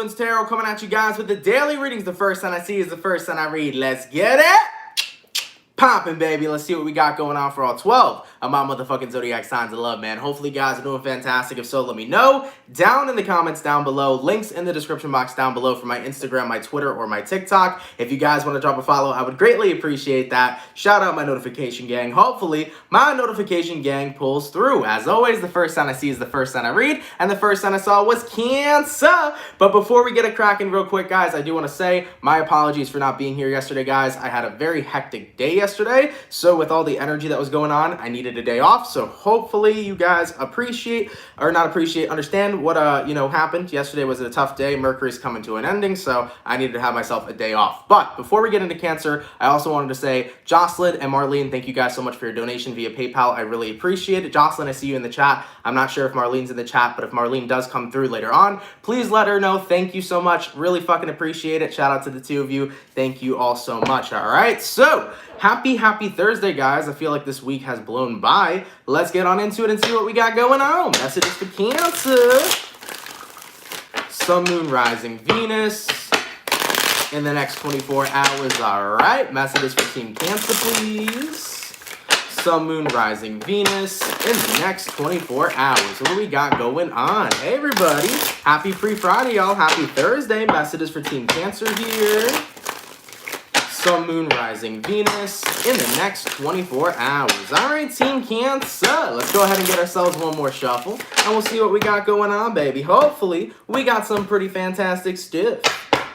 Tarot coming at you guys with the daily readings. The first sign I see is the first sign I read. Let's get it poppin', baby. Let's see what we got going on for all 12 of my motherfucking zodiac signs of love, man. Hopefully you guys are doing fantastic. If so, let me know down in the comments down below. Links in the description box down below for my Instagram, my Twitter, or my TikTok. If you guys want to drop a follow, I would greatly appreciate that. Shout out my notification gang. Hopefully my notification gang pulls through. As always, the first sign I see is the first sign I read, and the first sign I saw was Cancer. But before we get it cracking real quick, guys, I do want to say my apologies for not being here yesterday, guys. I had a very hectic day yesterday, so with all the energy that was going on, I needed a day off. So hopefully you guys understand what happened. Yesterday was a tough day. Mercury's coming to an ending, so I needed to have myself a day off. But before we get into Cancer, I also wanted to say Jocelyn and Marlene, thank you guys so much for your donation via PayPal. I really appreciate it. Jocelyn, I see you in the chat. I'm not sure if Marlene's in the chat, but if Marlene does come through later on, please let her know. Thank you so much. Really fucking appreciate it. Shout out to the two of you. Thank you all so much. All right, so happy Thursday, guys. I feel like this week has blown by. Let's get on into it and see what we got going on. Messages for Cancer. Sun, Moon, Rising, Venus in the next 24 hours. All right, messages for Team Cancer, please. Sun, Moon, Rising, Venus in the next 24 hours. What do we got going on? Hey, everybody. Happy pre-Friday, y'all. Happy Thursday. Messages for Team Cancer here. Sun, Moon, Rising, Venus in the next 24 hours. All right, Team Cancer. Let's go ahead and get ourselves one more shuffle, and we'll see what we got going on, baby. Hopefully, we got some pretty fantastic stuff.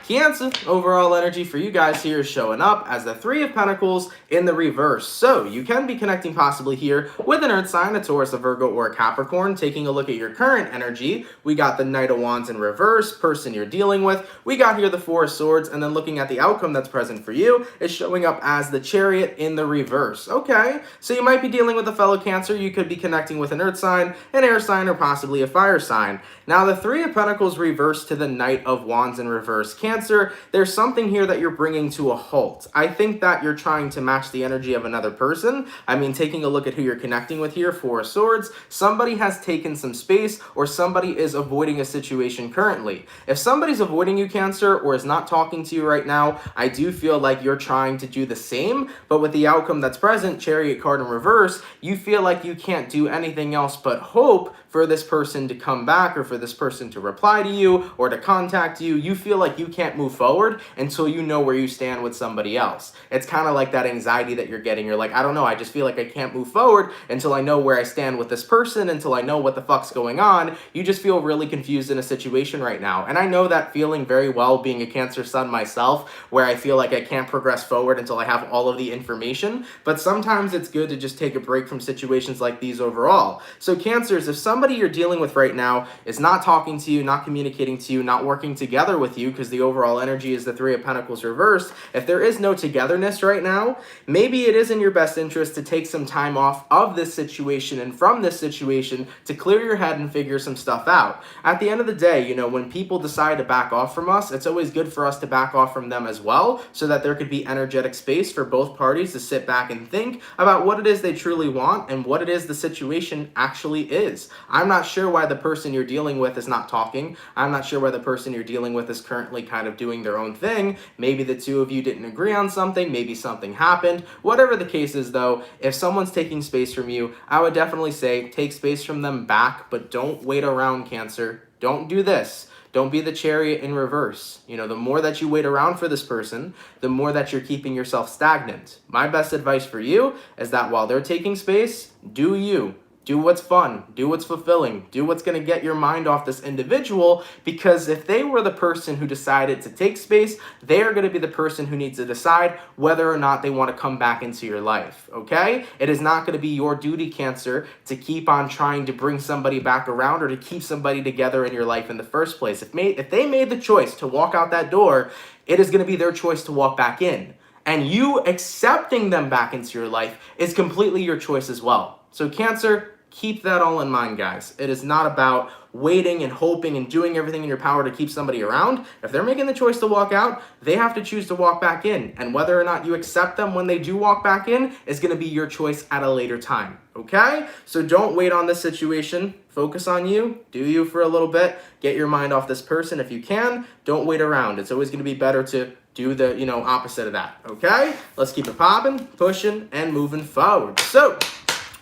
Cancer, overall energy for you guys here is showing up as the Three of Pentacles in the reverse. So you can be connecting possibly here with an Earth sign, a Taurus, a Virgo, or a Capricorn. Taking a look at your current energy, we got the Knight of Wands in reverse, person you're dealing with. We got here the Four of Swords, and then looking at the outcome that's present for you, is showing up as the Chariot in the reverse. Okay, so you might be dealing with a fellow Cancer. You could be connecting with an Earth sign, an air sign, or possibly a fire sign. Now the Three of Pentacles reversed to the Knight of Wands in reverse. Cancer, there's something here that you're bringing to a halt. I think that you're trying to match the energy of another person. I mean, taking a look at who you're connecting with here, Four of Swords, somebody has taken some space, or somebody is avoiding a situation currently. If somebody's avoiding you, Cancer, or is not talking to you right now, I do feel like you're trying to do the same, but with the outcome that's present, Chariot card in reverse, you feel like you can't do anything else but hope for this person to come back, or for this person to reply to you, or to contact you. You feel like you can't move forward until you know where you stand with somebody else. It's kind of like that anxiety that you're getting. You're like, I don't know, I just feel like I can't move forward until I know where I stand with this person, until I know what the fuck's going on. You just feel really confused in a situation right now. And I know that feeling very well, being a Cancer sun myself, where I feel like I can't progress forward until I have all of the information. But sometimes it's good to just take a break from situations like these overall. So Cancers, if somebody you're dealing with right now is not talking to you, not communicating to you, not working together with you, because the overall energy is the Three of Pentacles reversed, if there is no togetherness right now, maybe it is in your best interest to take some time off of this situation and from this situation to clear your head and figure some stuff out. At the end of the day, you know, when people decide to back off from us, it's always good for us to back off from them as well, so that there could be energetic space for both parties to sit back and think about what it is they truly want and what it is the situation actually is. I'm not sure why the person you're dealing with is not talking. I'm not sure why the person you're dealing with is currently kind of doing their own thing. Maybe the two of you didn't agree on something. Maybe something happened. Whatever the case is, though, if someone's taking space from you, I would definitely say take space from them back, but don't wait around, Cancer. Don't do this. Don't be the Chariot in reverse. You know, the more that you wait around for this person, the more that you're keeping yourself stagnant. My best advice for you is that while they're taking space, do you. Do what's fun, do what's fulfilling, do what's going to get your mind off this individual, because if they were the person who decided to take space, they are going to be the person who needs to decide whether or not they want to come back into your life, okay? It is not going to be your duty, Cancer, to keep on trying to bring somebody back around or to keep somebody together in your life in the first place. If they made the choice to walk out that door, it is going to be their choice to walk back in. And you accepting them back into your life is completely your choice as well. So Cancer, Keep that all in mind, guys. It is not about waiting and hoping and doing everything in your power to keep somebody around. If they're making the choice to walk out, they have to choose to walk back in. And whether or not you accept them when they do walk back in is going to be your choice at a later time. Okay? So don't wait on this situation. Focus on you. Do you for a little bit. Get your mind off this person if you can. Don't wait around. It's always going to be better to do the, opposite of that. Okay? Let's keep it popping, pushing, and moving forward. So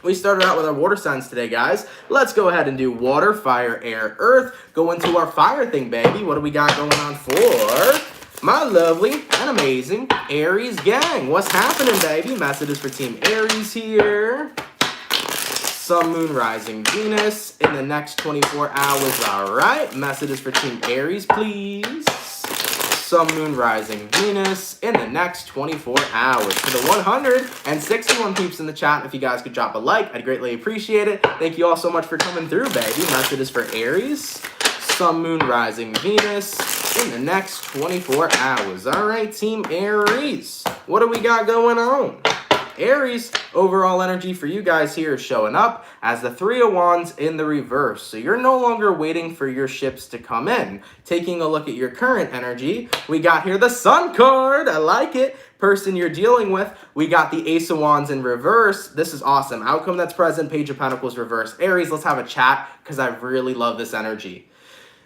we started out with our water signs today, guys. Let's go ahead and do water, fire, air, earth. Go into our fire thing, baby. What do we got going on for my lovely and amazing Aries gang? What's happening, baby? Messages for Team Aries here. Sun, Moon, Rising, Venus in the next 24 hours. All right. Messages for Team Aries, please. Sun, Moon, Rising, Venus in the next 24 hours. For the 161 peeps in the chat, if you guys could drop a like, I'd greatly appreciate it. Thank you all so much for coming through, baby. Messages for Aries, Sun, Moon, Rising, Venus in the next 24 hours. All right, Team Aries, what do we got going on? Aries, overall energy for you guys here is showing up as the Three of Wands in the reverse. So you're no longer waiting for your ships to come in. Taking a look at your current energy, we got here the Sun card. I like it. Person you're dealing with, we got the Ace of Wands in reverse. This is awesome. Outcome that's present, Page of Pentacles reverse. Aries, let's have a chat because I really love this energy.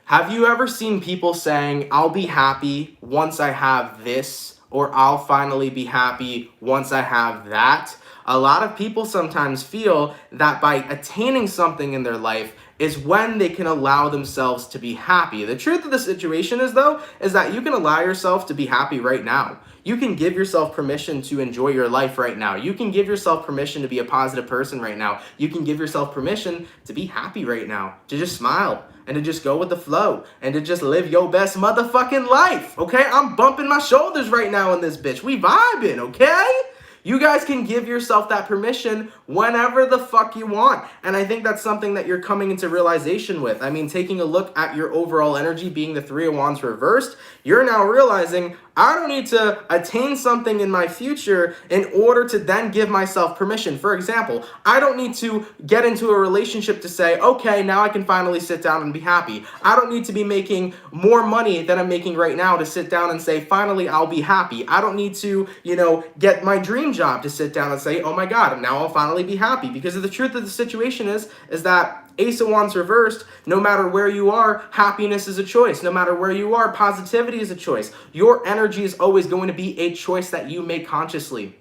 Have you ever seen people saying, I'll be happy once I have this? Or I'll finally be happy once I have that? A lot of people sometimes feel that by attaining something in their life is when they can allow themselves to be happy. The truth of the situation is, though, is that you can allow yourself to be happy right now. You can give yourself permission to enjoy your life right now. You can give yourself permission to be a positive person right now. You can give yourself permission to be happy right now, to just smile and to just go with the flow and to just live your best motherfucking life, okay? I'm bumping my shoulders right now in this bitch. We vibing, okay? You guys can give yourself that permission whenever the fuck you want. And I think that's something that you're coming into realization with. I mean, taking a look at your overall energy being the Three of Wands reversed, you're now realizing I don't need to attain something in my future in order to then give myself permission. For example, I don't need to get into a relationship to say, okay, now I can finally sit down and be happy. I don't need to be making more money than I'm making right now to sit down and say, finally, I'll be happy. I don't need to, get my dream job to sit down and say, oh my God, now I'll finally be happy. Because the truth of the situation is that Ace of Wands reversed, no matter where you are, happiness is a choice. No matter where you are, positivity is a choice. Your energy is always going to be a choice that you make consciously.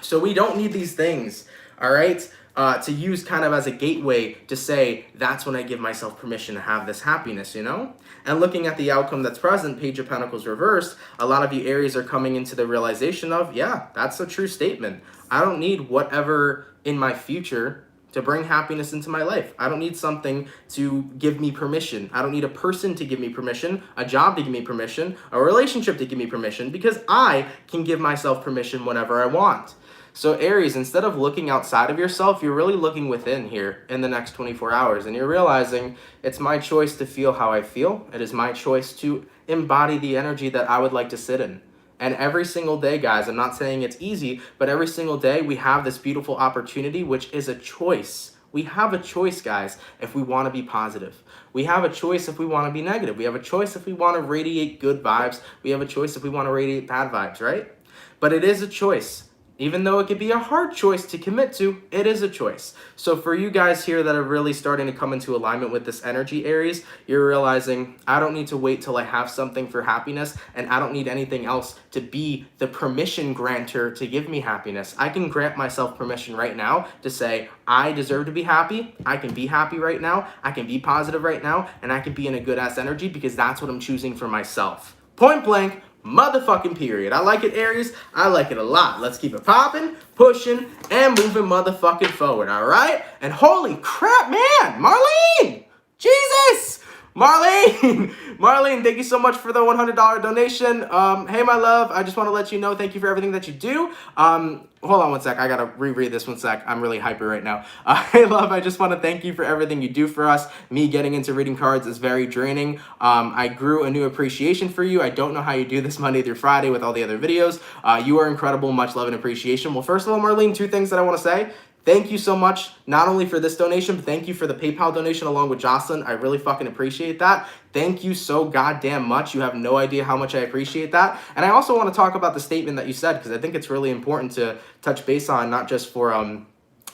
So we don't need these things, all right, to use kind of as a gateway to say, that's when I give myself permission to have this happiness, And looking at the outcome that's present, Page of Pentacles reversed, a lot of you Aries are coming into the realization of, yeah, that's a true statement. I don't need whatever in my future to bring happiness into my life. I don't need something to give me permission. I don't need a person to give me permission, a job to give me permission, a relationship to give me permission, because I can give myself permission whenever I want. So Aries, instead of looking outside of yourself, you're really looking within here in the next 24 hours. And you're realizing it's my choice to feel how I feel. It is my choice to embody the energy that I would like to sit in. And every single day, guys, I'm not saying it's easy, but every single day we have this beautiful opportunity, which is a choice. We have a choice, guys, if we want to be positive. We have a choice if we want to be negative. We have a choice if we want to radiate good vibes. We have a choice if we want to radiate bad vibes, right? But it is a choice. Even though it could be a hard choice to commit to, it is a choice. So for you guys here that are really starting to come into alignment with this energy, Aries, you're realizing I don't need to wait till I have something for happiness, and I don't need anything else to be the permission granter to give me happiness. I can grant myself permission right now to say I deserve to be happy. I can be happy right now. I can be positive right now, and I can be in a good ass energy because that's what I'm choosing for myself. Point blank. Motherfucking period. I like it, Aries. I like it a lot. Let's keep it popping, pushing, and moving motherfucking forward, all right? And holy crap, man, Marlene! Jesus! Marlene, thank you so much for the $100 donation. Hey, my love, I just want to let you know, thank you for everything that you do. Hold on one sec. I got to reread this one sec. I'm really hyper right now. Hey, love, I just want to thank you for everything you do for us. Me getting into reading cards is very draining. I grew a new appreciation for you. I don't know how you do this Monday through Friday with all the other videos. You are incredible. Much love and appreciation. Well, first of all, Marlene, two things that I want to say. thank you so much, not only for this donation, but thank you for the PayPal donation along with Jocelyn. I really fucking appreciate that. Thank you so goddamn much. You have no idea how much I appreciate that. And I also want to talk about the statement that you said, because I think it's really important to touch base on, not just for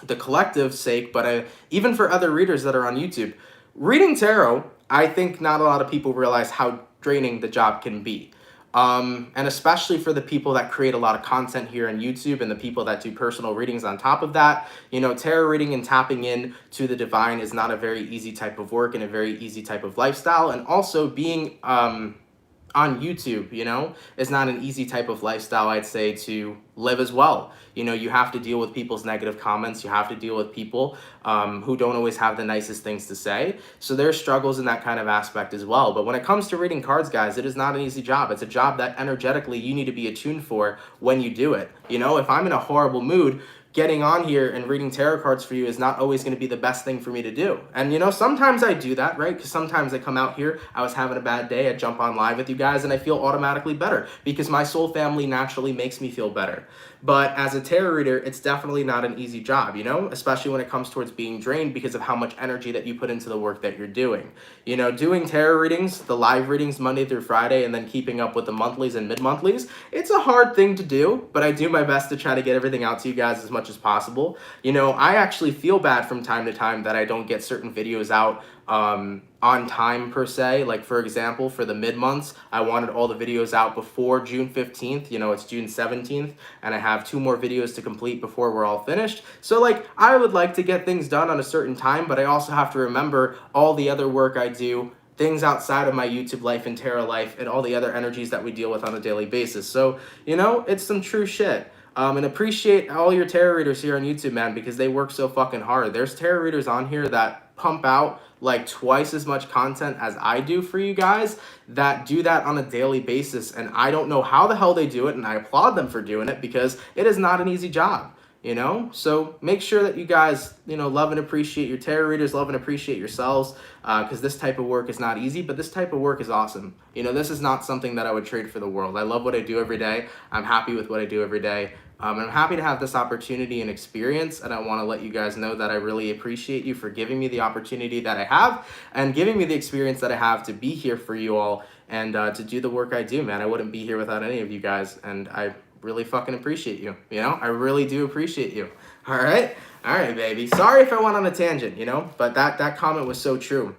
the collective's sake, but even for other readers that are on YouTube. Reading tarot, I think not a lot of people realize how draining the job can be. And especially for the people that create a lot of content here on YouTube and the people that do personal readings on top of that, you know, tarot reading and tapping in to the divine is not a very easy type of work and a very easy type of lifestyle. And also being on YouTube, you know, is not an easy type of lifestyle, I'd say, to live as well. You know, you have to deal with people's negative comments. You have to deal with people who don't always have the nicest things to say. So there's struggles in that kind of aspect as well. But when it comes to reading cards, guys, it is not an easy job. It's a job that energetically you need to be attuned for when you do it. You know, if I'm in a horrible mood, getting on here and reading tarot cards for you is not always going to be the best thing for me to do. And, you know, sometimes I do that, right? Because sometimes I come out here, I was having a bad day, I jump on live with you guys, and I feel automatically better because my soul family naturally makes me feel better. But as a tarot reader, it's definitely not an easy job, you know, especially when it comes towards being drained because of how much energy that you put into the work that you're doing. You know, doing tarot readings, the live readings Monday through Friday, and then keeping up with the monthlies and mid-monthlies, it's a hard thing to do, but I do my best to try to get everything out to you guys as much as possible. You know, I actually feel bad from time to time that I don't get certain videos out on time per se. Like, for example, for the mid-months, I wanted all the videos out before June 15th. You know, it's June 17th, and I have 2 more videos to complete before we're all finished. So, like, I would like to get things done on a certain time, but I also have to remember all the other work I do, things outside of my YouTube life and tarot life, and all the other energies that we deal with on a daily basis. So, you know, it's some true shit. And appreciate all your tarot readers here on YouTube, man, because they work so fucking hard. There's tarot readers on here that pump out like twice as much content as I do for you guys, that do that on a daily basis. And I don't know how the hell they do it, and I applaud them for doing it because it is not an easy job, you know? So make sure that you guys, you know, love and appreciate your tarot readers, love and appreciate yourselves, because this type of work is not easy, but this type of work is awesome. You know, this is not something that I would trade for the world. I love what I do every day. I'm happy with what I do every day. And I'm happy to have this opportunity and experience, and I want to let you guys know that I really appreciate you for giving me the opportunity that I have and giving me the experience that I have to be here for you all and to do the work I do, man. I wouldn't be here without any of you guys, and I really fucking appreciate you, you know? I really do appreciate you. All right, baby. Sorry if I went on a tangent, you know, but that comment was so true.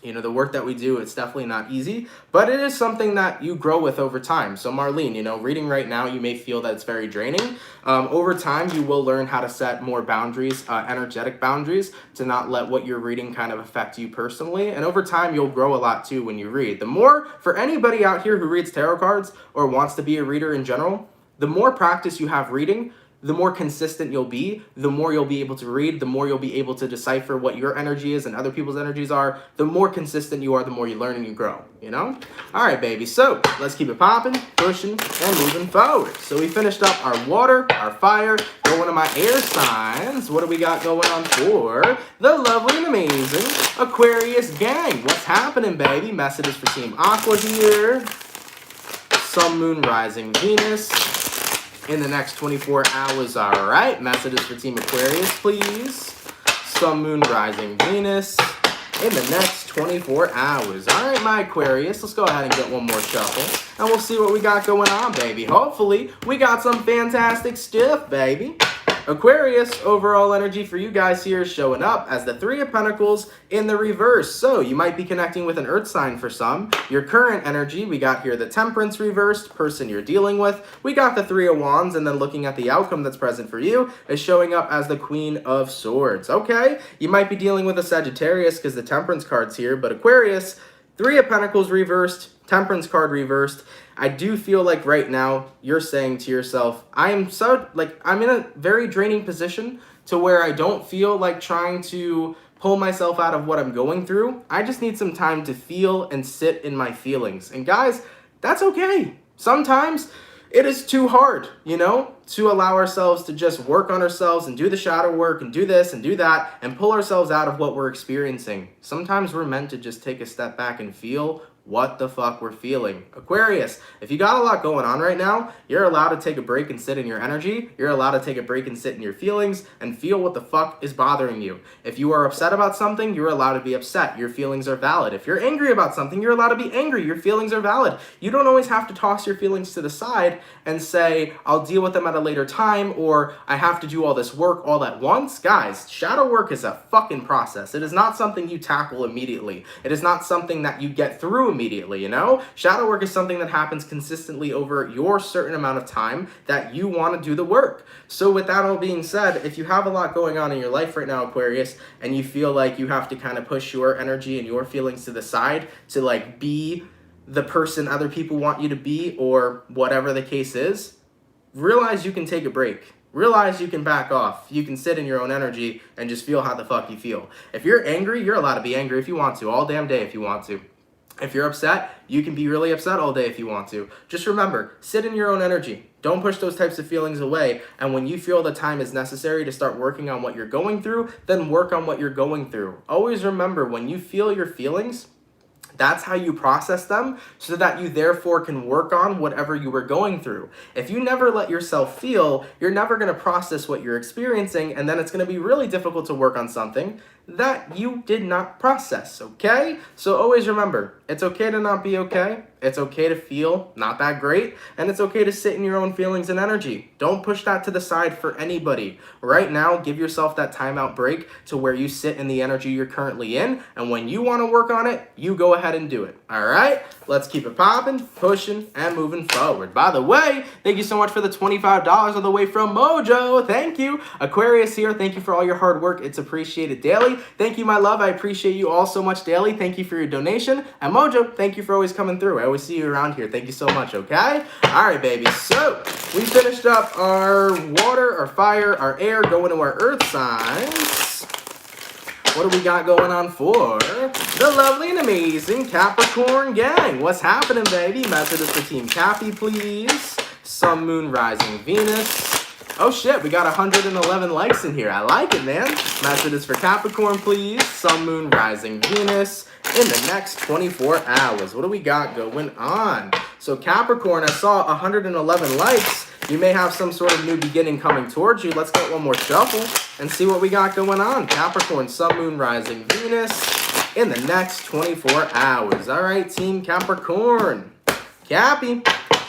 You know, the work that we do, it's definitely not easy, but it is something that you grow with over time. So Marlene, you know, reading right now, you may feel that it's very draining. Over time, you will learn how to set more boundaries, energetic boundaries, to not let what you're reading kind of affect you personally. And over time, you'll grow a lot too when you read. The more, for anybody out here who reads tarot cards or wants to be a reader in general, the more practice you have reading, the more consistent you'll be, the more you'll be able to read, the more you'll be able to decipher what your energy is and other people's energies are. The more consistent you are, the more you learn and you grow, you know? All right, baby. So let's keep it popping, pushing, and moving forward. So we finished up our water, our fire, going to my air signs. What do we got going on for the lovely and amazing Aquarius gang? What's happening, baby? Messages for Team Aqua here. Sun, Moon, Rising, Venus in the next 24 hours. All right, messages for Team Aquarius, please. Sun, Moon, Rising, Venus in the next 24 hours. All right, my Aquarius, let's go ahead and get one more shuffle, and we'll see what we got going on, baby. Hopefully, we got some fantastic stuff, baby. Aquarius, overall energy for you guys here is showing up as the 3 of Pentacles in the reverse. So you might be connecting with an earth sign for some. Your current energy, we got here the Temperance reversed, person you're dealing with. We got the 3 of Wands, and then looking at the outcome that's present for you is showing up as the Queen of Swords. Okay, you might be dealing with a Sagittarius because the Temperance card's here, but Aquarius, 3 of Pentacles reversed, Temperance card reversed. I do feel like right now you're saying to yourself, I'm in a very draining position to where I don't feel like trying to pull myself out of what I'm going through. I just need some time to feel and sit in my feelings. And guys, that's okay. Sometimes it is too hard, you know, to allow ourselves to just work on ourselves and do the shadow work and do this and do that and pull ourselves out of what we're experiencing. Sometimes we're meant to just take a step back and feel what the fuck we're feeling. Aquarius, if you got a lot going on right now, you're allowed to take a break and sit in your energy. You're allowed to take a break and sit in your feelings and feel what the fuck is bothering you. If you are upset about something, you're allowed to be upset. Your feelings are valid. If you're angry about something, you're allowed to be angry. Your feelings are valid. You don't always have to toss your feelings to the side and say, I'll deal with them at a later time, or I have to do all this work all at once. Guys, shadow work is a fucking process. It is not something you tackle immediately. It is not something that you get through immediately, you know? Shadow work is something that happens consistently over your certain amount of time that you want to do the work. So with that all being said, if you have a lot going on in your life right now, Aquarius, and you feel like you have to kind of push your energy and your feelings to the side to like be the person other people want you to be, or whatever the case is, realize you can take a break. Realize you can back off. You can sit in your own energy and just feel how the fuck you feel. If you're angry, you're allowed to be angry if you want to, all damn day if you want to. If you're upset, you can be really upset all day if you want to. Just remember, sit in your own energy. Don't push those types of feelings away. And when you feel the time is necessary to start working on what you're going through, then work on what you're going through. Always remember, when you feel your feelings, that's how you process them, so that you therefore can work on whatever you were going through. If you never let yourself feel, you're never going to process what you're experiencing, and then it's going to be really difficult to work on something that you did not process, okay? So always remember, it's okay to not be okay. It's okay to feel not that great, and it's okay to sit in your own feelings and energy. Don't push that to the side for anybody. Right now, give yourself that timeout break to where you sit in the energy you're currently in, and when you want to work on it, you go ahead and do it, all right? Let's keep it popping, pushing, and moving forward. By the way, thank you so much for the $25 all the way from Mojo. Thank you. Aquarius here, thank you for all your hard work. It's appreciated daily. Thank you, my love. I appreciate you all so much daily. Thank you for your donation. And Mojo, thank you for always coming through. I always see you around here. Thank you so much, okay? All right, baby. So we finished up our water, our fire, our air, going to our earth signs. What do we got going on for the lovely and amazing Capricorn gang? What's happening, baby? Message us for Team Cappy, please. Sun, Moon, Rising, Venus. Oh shit, we got 111 likes in here. I like it, man. Message is for Capricorn, please. Sun, Moon, Rising, Venus in the next 24 hours. What do we got going on? So Capricorn, I saw 111 likes. You may have some sort of new beginning coming towards you. Let's get one more shuffle and see what we got going on. Capricorn, Sun, Moon, Rising, Venus in the next 24 hours. All right, Team Capricorn. Cappy.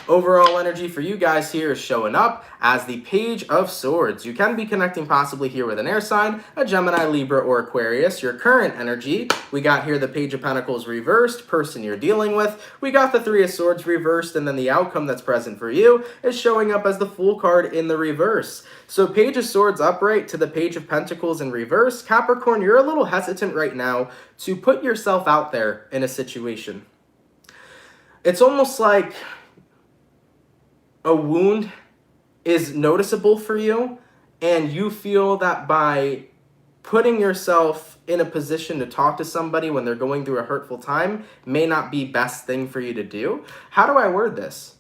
Overall energy for you guys here is showing up as the Page of Swords. You can be connecting possibly here with an air sign, a Gemini, Libra, or Aquarius. Your current energy, we got here the Page of Pentacles reversed, person you're dealing with. We got the Three of Swords reversed, and then the outcome that's present for you is showing up as the Fool card in the reverse. So Page of Swords upright to the Page of Pentacles in reverse. Capricorn, you're a little hesitant right now to put yourself out there in a situation. It's almost like a wound is noticeable for you, and you feel that by putting yourself in a position to talk to somebody when they're going through a hurtful time may not be best thing for you to do. How do I word this?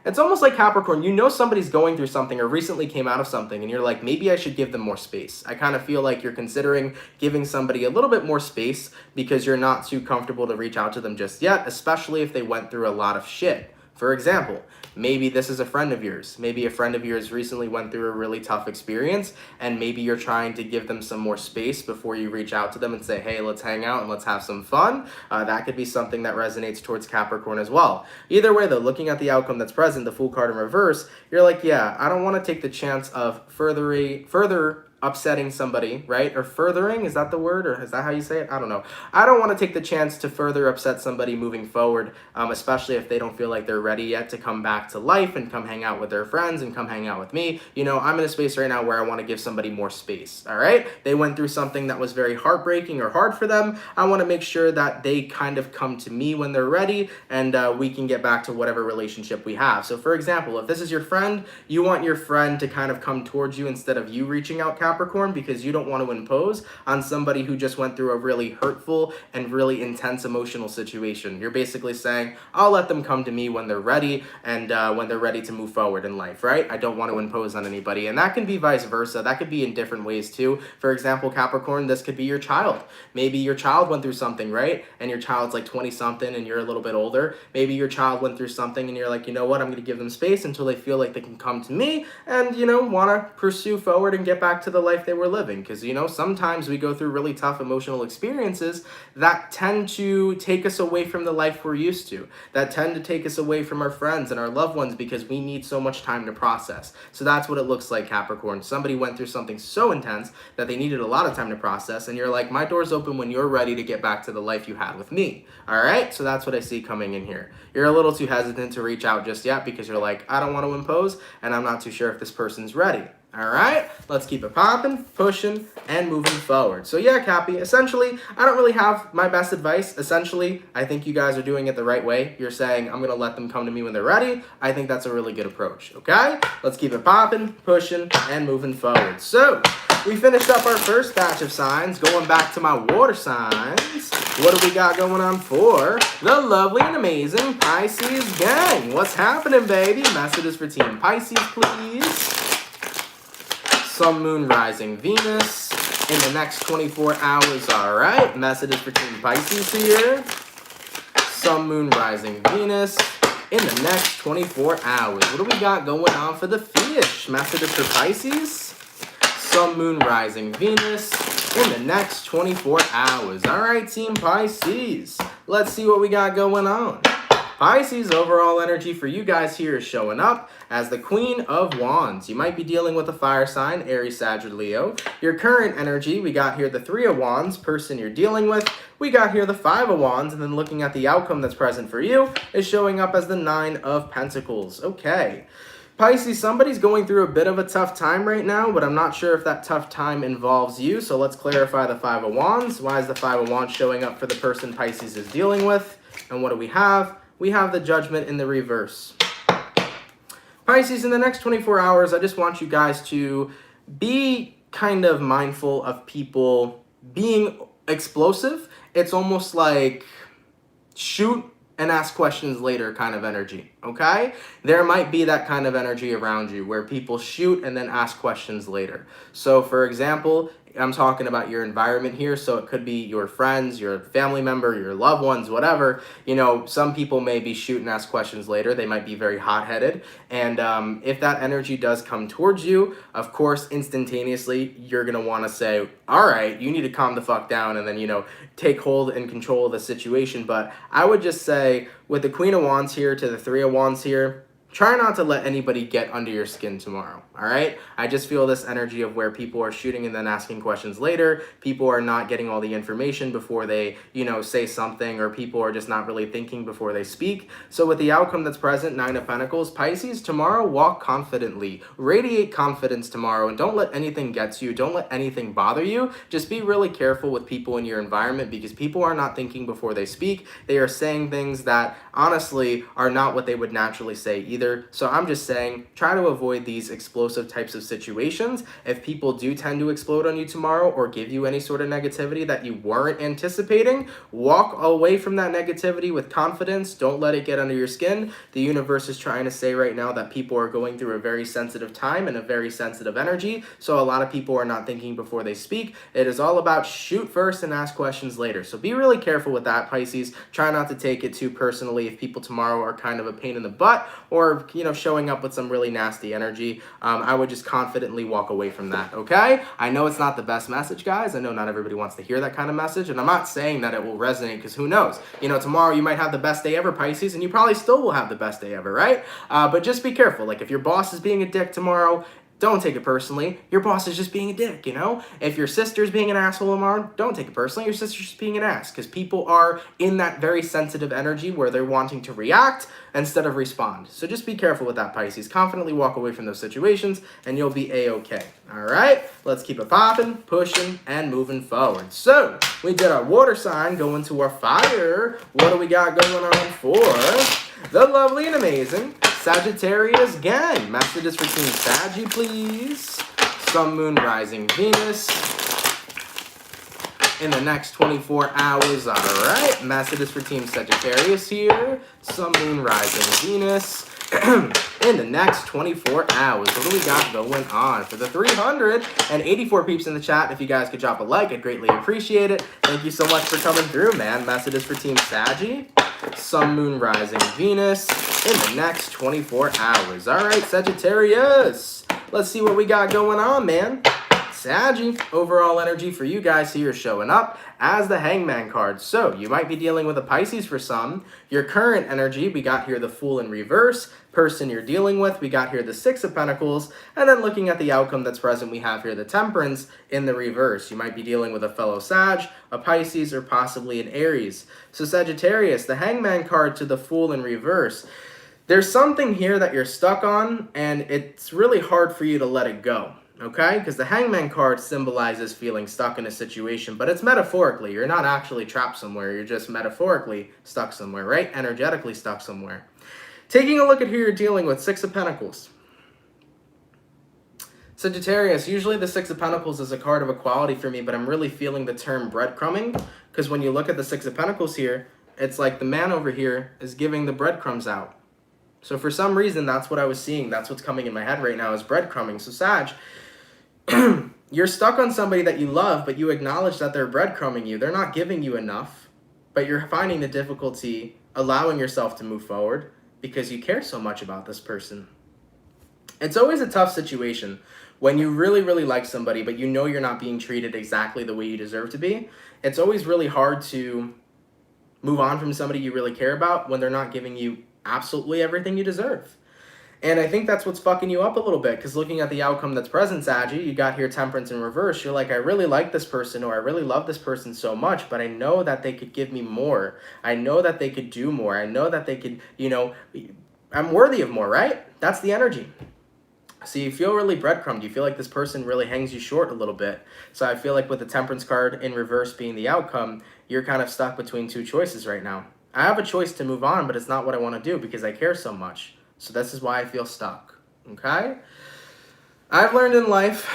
It's almost like Capricorn, you know somebody's going through something or recently came out of something, and you're like, maybe I should give them more space. I kind of feel like you're considering giving somebody a little bit more space because you're not too comfortable to reach out to them just yet, especially if they went through a lot of shit. For example, maybe this is a friend of yours. Maybe a friend of yours recently went through a really tough experience, and maybe you're trying to give them some more space before you reach out to them and say, hey, let's hang out and let's have some fun. That could be something that resonates towards Capricorn as well. Either way, though, looking at the outcome that's present, the Fool card in reverse, you're like, yeah, I don't want to take the chance of further upsetting somebody, right? Or furthering, is that the word? Or is that how you say it? I don't know. I don't want to take the chance to further upset somebody moving forward, especially if they don't feel like they're ready yet to come back to life and come hang out with their friends and come hang out with me. You know, I'm in a space right now where I want to give somebody more space, all right? They went through something that was very heartbreaking or hard for them. I want to make sure that they kind of come to me when they're ready, and we can get back to whatever relationship we have. So for example, if this is your friend, you want your friend to kind of come towards you instead of you reaching out, Capricorn, because you don't want to impose on somebody who just went through a really hurtful and really intense emotional situation. You're basically saying, I'll let them come to me when they're ready, and when they're ready to move forward in life, right? I don't want to impose on anybody. And that can be vice versa. That could be in different ways too. For example, Capricorn, this could be your child. Maybe your child went through something, right? And your child's like 20 something and you're a little bit older. Maybe your child went through something and you're like, you know what, I'm going to give them space until they feel like they can come to me and, you know, want to pursue forward and get back to the life they were living. Because, you know, sometimes we go through really tough emotional experiences that tend to take us away from the life we're used to, that tend to take us away from our friends and our loved ones, because we need so much time to process. So that's what it looks like, Capricorn. Somebody went through something so intense that they needed a lot of time to process, and you're like, my door's open when you're ready to get back to the life you had with me. All right? So that's what I see coming in here. You're a little too hesitant to reach out just yet because you're like, I don't want to impose, and I'm not too sure if this person's ready. All right, let's keep it popping, pushing, and moving forward. So yeah, Cappy, essentially, I don't really have my best advice. Essentially, I think you guys are doing it the right way. You're saying, I'm going to let them come to me when they're ready. I think that's a really good approach, okay? Let's keep it popping, pushing, and moving forward. So, we finished up our first batch of signs, going back to my water signs. What do we got going on for the lovely and amazing Pisces gang? What's happening, baby? Messages for Team Pisces, please. Sun, Moon, Rising, Venus in the next 24 hours. All right, messages for Team Pisces here. Sun, Moon, Rising, Venus in the next 24 hours. What do we got going on for the fish? Messages for Pisces. Sun, Moon, Rising, Venus in the next 24 hours. All right, Team Pisces. Let's see what we got going on. Pisces, overall energy for you guys here is showing up as the Queen of Wands. You might be dealing with a fire sign, Aries, Sag, or Leo. Your current energy, we got here the Three of Wands, person you're dealing with. We got here the Five of Wands, and then looking at the outcome that's present for you is showing up as the Nine of Pentacles. Okay. Pisces, somebody's going through a bit of a tough time right now, but I'm not sure if that tough time involves you. So let's clarify the Five of Wands. Why is the Five of Wands showing up for the person Pisces is dealing with? And what do we have? We have the Judgment in the reverse. Pisces, in the next 24 hours, I just want you guys to be kind of mindful of people being explosive. It's almost like shoot and ask questions later kind of energy, okay? There might be that kind of energy around you where people shoot and then ask questions later. So, for example, I'm talking about your environment here, so it could be your friends, your family member, your loved ones, whatever. You know, some people may be shoot and ask questions later. They might be very hot-headed, and if that energy does come towards you, of course, instantaneously, you're going to want to say, all right, you need to calm the fuck down, and then, you know, take hold and control of the situation. But I would just say, with the Queen of Wands here to the Three of Wands here, try not to let anybody get under your skin tomorrow, all right? I just feel this energy of where people are shooting and then asking questions later. People are not getting all the information before they, you know, say something, or people are just not really thinking before they speak. So with the outcome that's present, Nine of Pentacles, Pisces, tomorrow, walk confidently. Radiate confidence tomorrow, and don't let anything get to you. Don't let anything bother you. Just be really careful with people in your environment, because people are not thinking before they speak. They are saying things that, honestly, are not what they would naturally say either. So I'm just saying, try to avoid these explosive types of situations. If people do tend to explode on you tomorrow or give you any sort of negativity that you weren't anticipating, walk away from that negativity with confidence. Don't let it get under your skin. The universe is trying to say right now that people are going through a very sensitive time and a very sensitive energy. So a lot of people are not thinking before they speak. It is all about shoot first and ask questions later. So be really careful with that, Pisces. Try not to take it too personally if people tomorrow are kind of a pain in the butt, or, you know, showing up with some really nasty energy. I would just confidently walk away from that, okay? I know it's not the best message, guys. I know not everybody wants to hear that kind of message, and I'm not saying that it will resonate, because who knows? You know, tomorrow you might have the best day ever, Pisces, and you probably still will have the best day ever, right? But just be careful. Like, if your boss is being a dick tomorrow, don't take it personally. Your boss is just being a dick, you know? If your sister's being an asshole tomorrow, don't take it personally. Your sister's just being an ass, because people are in that very sensitive energy where they're wanting to react instead of respond. So just be careful with that, Pisces. Confidently walk away from those situations, and you'll be A-okay. All right? Let's keep it popping, pushing, and moving forward. So, we did our water sign, going to our fire. What do we got going on for the lovely and amazing Sagittarius gang? Messages for Team Saggy, please. Sun, Moon, Rising, Venus in the next 24 hours. All right, messages for Team Sagittarius here. Sun, Moon, Rising, Venus in the next 24 hours. What do we got going on? For the 384 peeps in the chat, if you guys could drop a like, I'd greatly appreciate it. Thank you so much for coming through, man. Messages for Team Saggy. Sun, Moon, Rising, Venus in the next 24 hours. All right, Sagittarius. Let's see what we got going on, man. Saggy, overall energy for you guys here showing up as the Hangman card. So you might be dealing with a Pisces for some. Your current energy, we got here the Fool in reverse. Person you're dealing with, we got here the Six of Pentacles. And then looking at the outcome that's present, we have here the Temperance in the reverse. You might be dealing with a fellow Sag, a Pisces, or possibly an Aries. So Sagittarius, the Hangman card to the Fool in reverse. There's something here that you're stuck on, and it's really hard for you to let it go. Okay, because the Hangman card symbolizes feeling stuck in a situation, but it's metaphorically. You're not actually trapped somewhere. You're just metaphorically stuck somewhere, right? Energetically stuck somewhere. Taking a look at who you're dealing with, Six of Pentacles. Sagittarius, usually the Six of Pentacles is a card of equality for me, but I'm really feeling the term breadcrumbing, because when you look at the Six of Pentacles here, it's like the man over here is giving the breadcrumbs out. So for some reason, that's what I was seeing. That's what's coming in my head right now is breadcrumbing. So Sag, you're stuck on somebody that you love, but you acknowledge that they're breadcrumbing you. They're not giving you enough, but you're finding the difficulty allowing yourself to move forward because you care so much about this person. It's always a tough situation when you really, really like somebody, but you know you're not being treated exactly the way you deserve to be. It's always really hard to move on from somebody you really care about when they're not giving you absolutely everything you deserve. And I think that's what's fucking you up a little bit, because looking at the outcome that's present, Saggy, you got here Temperance in reverse. You're like, I really like this person, or I really love this person so much, but I know that they could give me more. I know that they could do more. I know that they could, I'm worthy of more, right? That's the energy. So you feel really breadcrumbed. You feel like this person really hangs you short a little bit. So I feel like with the Temperance card in reverse being the outcome, you're kind of stuck between two choices right now. I have a choice to move on, but it's not what I want to do because I care so much. So this is why I feel stuck, okay? I've learned in life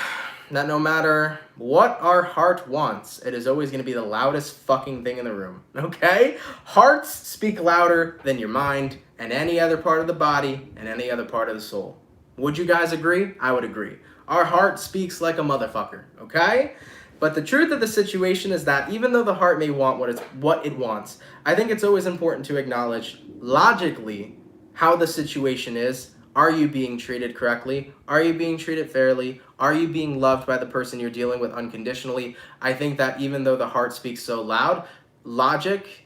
that no matter what our heart wants, it is always going to be the loudest fucking thing in the room, okay? Hearts speak louder than your mind and any other part of the body and any other part of the soul. Would you guys agree? I would agree. Our heart speaks like a motherfucker, okay? But the truth of the situation is that even though the heart may want what it wants, I think it's always important to acknowledge logically how the situation is. Are you being treated correctly? Are you being treated fairly? Are you being loved by the person you're dealing with unconditionally? I think that even though the heart speaks so loud, logic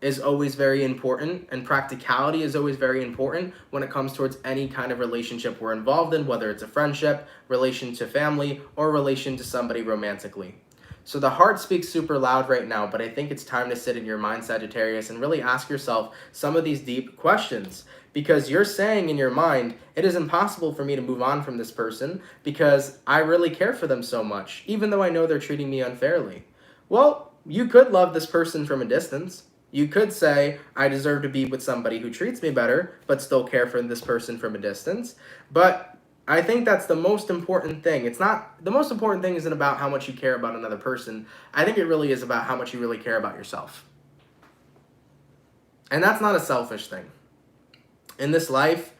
is always very important, and practicality is always very important when it comes towards any kind of relationship we're involved in, whether it's a friendship, relation to family, or relation to somebody romantically. So the heart speaks super loud right now, but I think it's time to sit in your mind, Sagittarius, and really ask yourself some of these deep questions. Because you're saying in your mind, it is impossible for me to move on from this person because I really care for them so much, even though I know they're treating me unfairly. Well, you could love this person from a distance. You could say, I deserve to be with somebody who treats me better, but still care for this person from a distance. But I think that's the most important thing. The most important thing isn't about how much you care about another person. I think it really is about how much you really care about yourself. And that's not a selfish thing. In this life,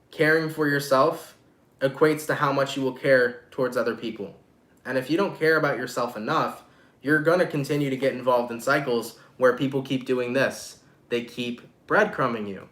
caring for yourself equates to how much you will care towards other people. And if you don't care about yourself enough, you're going to continue to get involved in cycles where people keep doing this. They keep breadcrumbing you.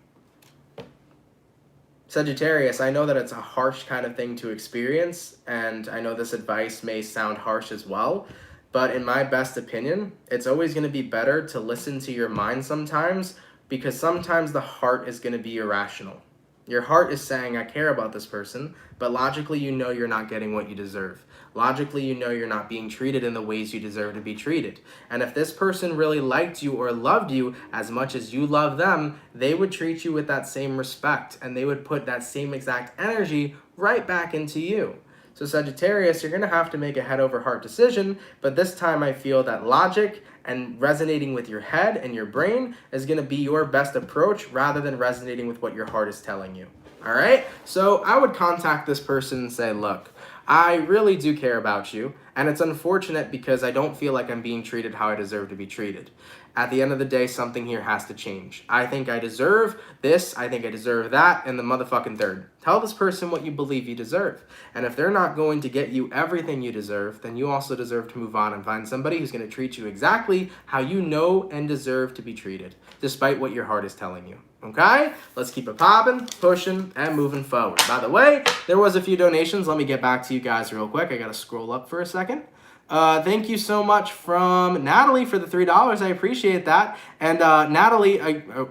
Sagittarius, I know that it's a harsh kind of thing to experience, and I know this advice may sound harsh as well, but in my best opinion, it's always going to be better to listen to your mind sometimes, because sometimes the heart is going to be irrational. Your heart is saying, I care about this person, but logically you know you're not getting what you deserve. Logically you know you're not being treated in the ways you deserve to be treated. And if this person really liked you or loved you as much as you love them, they would treat you with that same respect, and they would put that same exact energy right back into you. So Sagittarius, you're going to have to make a head over heart decision, but this time I feel that logic and resonating with your head and your brain is going to be your best approach rather than resonating with what your heart is telling you. All right? So I would contact this person and say, look, I really do care about you, and it's unfortunate because I don't feel like I'm being treated how I deserve to be treated. At the end of the day, something here has to change. I think I deserve this, I think I deserve that, and the motherfucking third. Tell this person what you believe you deserve. And if they're not going to get you everything you deserve, then you also deserve to move on and find somebody who's going to treat you exactly how you know and deserve to be treated, despite what your heart is telling you. Okay? Let's keep it popping, pushing, and moving forward. By the way, there was a few donations. Let me get back to you guys real quick. I got to scroll up for a second. Thank you so much from Natalie for the $3. I appreciate that. And Natalie,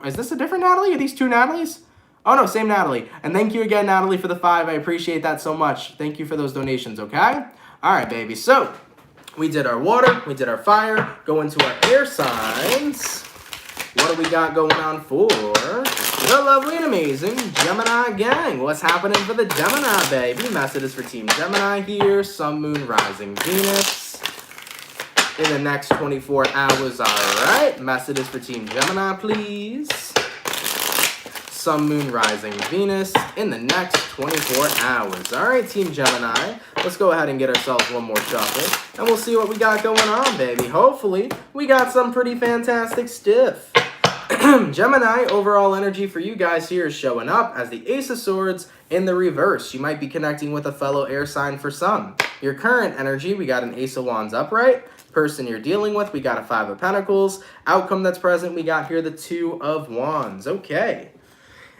is this a different Natalie? Are these two Natalies? Oh no, same Natalie. And thank you again, Natalie, for the 5. I appreciate that so much. Thank you for those donations, okay? All right, baby. So we did our water, we did our fire, go into our air signs. What do we got going on for the lovely and amazing Gemini gang? What's happening for the Gemini, baby? Messages for Team Gemini here. Sun, Moon, Rising, Venus. In the next 24 hours, all right. Messages for Team Gemini, please. Sun, Moon, Rising, Venus. In the next 24 hours. All right, Team Gemini. Let's go ahead and get ourselves one more shuffle. And we'll see what we got going on, baby. Hopefully, we got some pretty fantastic stuff. Gemini, overall energy for you guys here is showing up as the Ace of Swords in the reverse. You might be connecting with a fellow air sign for some. Your current energy, we got an Ace of Wands upright. Person you're dealing with, we got a 5 of Pentacles. Outcome that's present, we got here the 2 of Wands. Okay.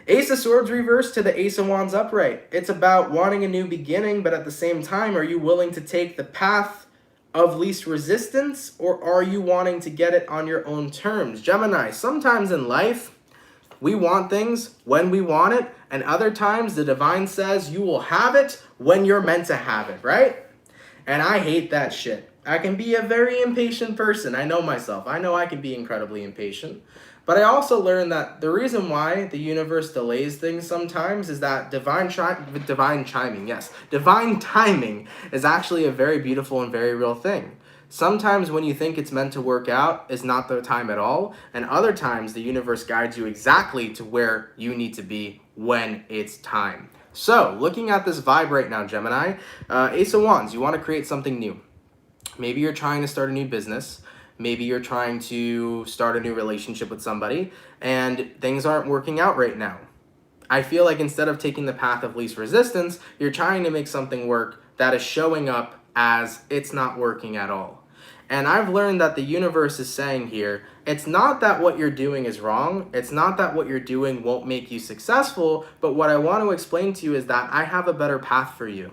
Ace of Swords reversed to the Ace of Wands upright. It's about wanting a new beginning, but at the same time, are you willing to take the path of least resistance, or are you wanting to get it on your own terms? Gemini, sometimes in life, we want things when we want it, and other times the divine says you will have it when you're meant to have it, right? And I hate that shit. I can be a very impatient person. I know myself. I know I can be incredibly impatient. But I also learned that the reason why the universe delays things sometimes is that divine timing is actually a very beautiful and very real thing. Sometimes when you think it's meant to work out is not the time at all, and other times the universe guides you exactly to where you need to be when it's time. So, looking at this vibe right now, Gemini, Ace of Wands, you want to create something new. Maybe you're trying to start a new business. Maybe you're trying to start a new relationship with somebody and things aren't working out right now. I feel like instead of taking the path of least resistance, you're trying to make something work that is showing up as it's not working at all. And I've learned that the universe is saying here, it's not that what you're doing is wrong. It's not that what you're doing won't make you successful. But what I want to explain to you is that I have a better path for you.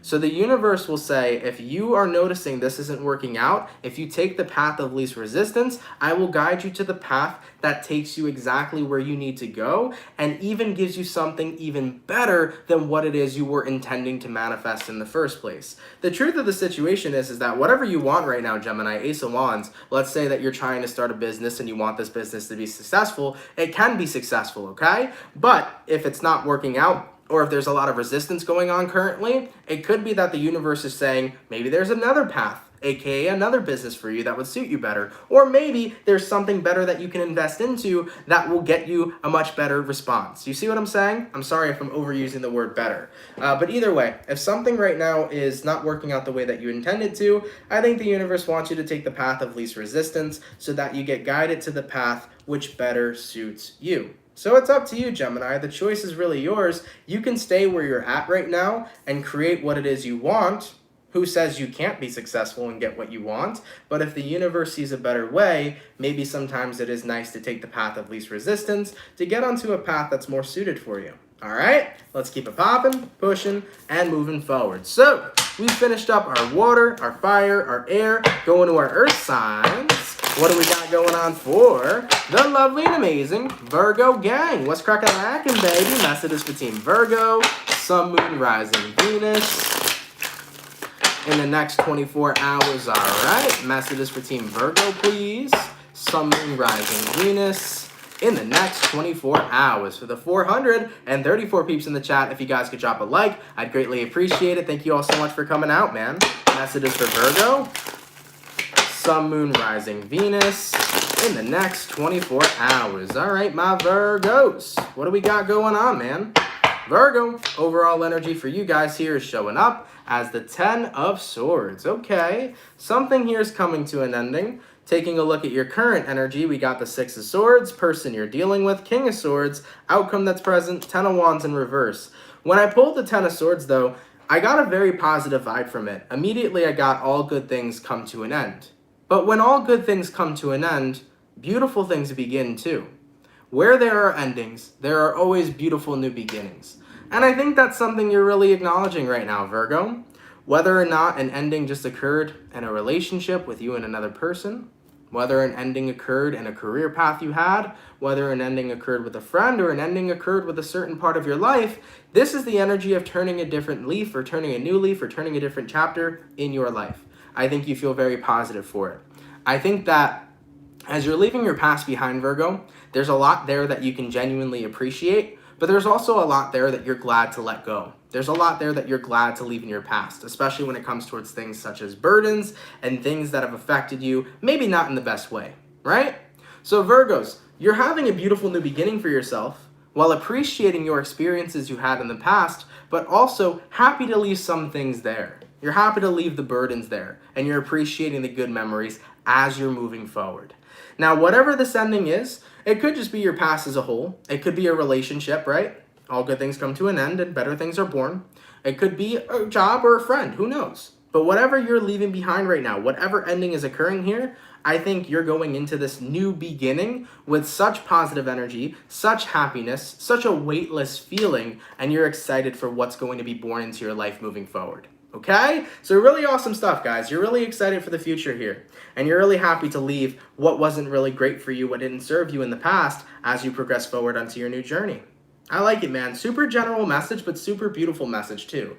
So the universe will say, if you are noticing this isn't working out, if you take the path of least resistance, I will guide you to the path that takes you exactly where you need to go and even gives you something even better than what it is you were intending to manifest in the first place. The truth of the situation is that whatever you want right now, Gemini, Ace of Wands, let's say that you're trying to start a business and you want this business to be successful, it can be successful, okay? But if it's not working out, or if there's a lot of resistance going on currently, it could be that the universe is saying, maybe there's another path, aka another business for you that would suit you better. Or maybe there's something better that you can invest into that will get you a much better response. You see what I'm saying? I'm sorry if I'm overusing the word better. But either way, if something right now is not working out the way that you intended to, I think the universe wants you to take the path of least resistance so that you get guided to the path which better suits you. So it's up to you, Gemini. The choice is really yours. You can stay where you're at right now and create what it is you want. Who says you can't be successful and get what you want? But if the universe sees a better way, maybe sometimes it is nice to take the path of least resistance to get onto a path that's more suited for you. All right, let's keep it popping, pushing, and moving forward. So we finished up our water, our fire, our air, going to our earth signs. What do we got going on for the lovely and amazing Virgo gang? What's crackin', baby? Messages for Team Virgo, Sun, Moon, Rising, Venus. In the next 24 hours, all right. Messages for Team Virgo, please. Sun, Moon, Rising, Venus. In the next 24 hours. For the 434 peeps in the chat, if you guys could drop a like, I'd greatly appreciate it. Thank you all so much for coming out, man. Messages for Virgo. Sun, Moon, Rising, Venus in the next 24 hours. All right, my Virgos. What do we got going on, man? Virgo, overall energy for you guys here is showing up as the 10 of Swords. Okay, something here is coming to an ending. Taking a look at your current energy, we got the 6 of Swords, person you're dealing with, King of Swords, outcome that's present, 10 of Wands in reverse. When I pulled the 10 of Swords, though, I got a very positive vibe from it. Immediately, I got all good things come to an end. But when all good things come to an end, beautiful things begin too. Where there are endings, there are always beautiful new beginnings. And I think that's something you're really acknowledging right now, Virgo. Whether or not an ending just occurred in a relationship with you and another person, whether an ending occurred in a career path you had, whether an ending occurred with a friend or an ending occurred with a certain part of your life, this is the energy of turning a different leaf or turning a new leaf or turning a different chapter in your life. I think you feel very positive for it. I think that as you're leaving your past behind, Virgo, there's a lot there that you can genuinely appreciate, but there's also a lot there that you're glad to let go. There's a lot there that you're glad to leave in your past, especially when it comes towards things such as burdens and things that have affected you, maybe not in the best way, right? So Virgos, you're having a beautiful new beginning for yourself while appreciating your experiences you had in the past, but also happy to leave some things there. You're happy to leave the burdens there, and you're appreciating the good memories as you're moving forward. Now, whatever this ending is, it could just be your past as a whole. It could be a relationship, right? All good things come to an end and better things are born. It could be a job or a friend, who knows? But whatever you're leaving behind right now, whatever ending is occurring here, I think you're going into this new beginning with such positive energy, such happiness, such a weightless feeling, and you're excited for what's going to be born into your life moving forward. Okay? So really awesome stuff, guys. You're really excited for the future here. And you're really happy to leave what wasn't really great for you, what didn't serve you in the past as you progress forward onto your new journey. I like it, man. Super general message, but super beautiful message, too.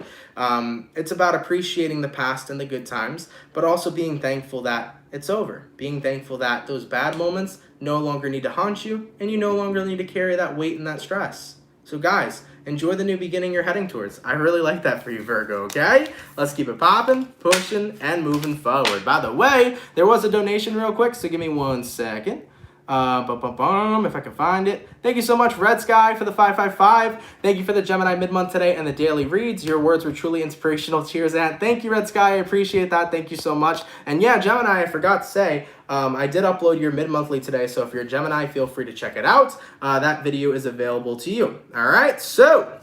It's about appreciating the past and the good times, but also being thankful that it's over. Being thankful that those bad moments no longer need to haunt you, and you no longer need to carry that weight and that stress. So, guys, enjoy the new beginning you're heading towards. I really like that for you, Virgo, okay? Let's keep it popping, pushing, and moving forward. By the way, there was a donation real quick, so give me 1 second. If I can find it. Thank you so much, Red Sky, for the 555. Thank you for the Gemini mid-month today and the daily reads. Your words were truly inspirational. Cheers, Aunt. Thank you, Red Sky. I appreciate that. Thank you so much. And yeah, Gemini, I forgot to say, I did upload your mid-monthly today, so if you're a Gemini, feel free to check it out. That video is available to you. All right, so